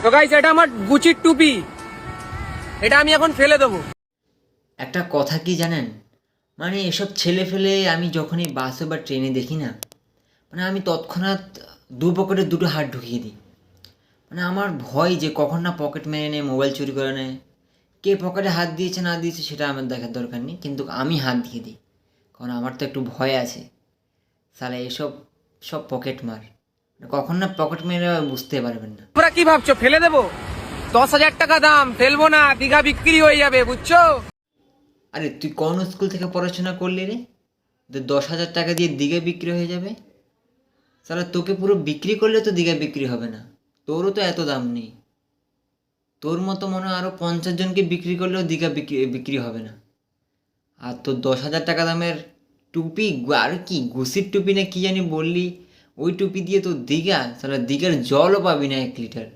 তো গাইস এটা আমার গুচির টুপি, এটা আমি এখন ফেলে দেবো। একটা কথা কি জানেন, মানে এসব ছেলে ফেলে আমি যখনই বাসে বা ট্রেনে দেখি না, মানে আমি তৎক্ষণাৎ দু পকেটে দুটো হাত ঢুকিয়ে দিই। মানে আমার ভয় যে কখন না পকেট মেরে নেয়, মোবাইল চুরি করে নেয়। কে পকেটে হাত দিয়েছে না দিয়েছে সেটা আমার দেখার দরকার নেই, কিন্তু আমি হাত দিয়ে দিই, কারণ আমার তো একটু ভয় আছে। সালা এসব সব পকেট মার, কখন না পকেট মেরে বুঝতে পারবেন না। তোমরা কি ভাবছো ফেলে দেবো? 10,000 টাকা দাম, ফেলবো না, দীঘা বিক্রি হয়ে যাবে, বুঝছো? আরে তুই কোন স্কুল থেকে পড়াশোনা করলি রে, যে 10,000 টাকা দিয়ে দীঘা বিক্রি হয়ে যাবে? সালা তোকে পুরো বিক্রি করলে তো দীঘা বিক্রি হবে না, তোরও তো এত দাম নেই। তোর মতো মনে হয় আরও 50 জনকে বিক্রি করলেও দীঘা বিক্রি বিক্রি হবে না। আর তোর 10,000 টাকা দামের টুপি, আর কি ঘুষির টুপি না কি জানি বললি, ওই টুপি দিয়ে তো দীঘা, সালা দীঘার জলও পাবি না 1 লিটার।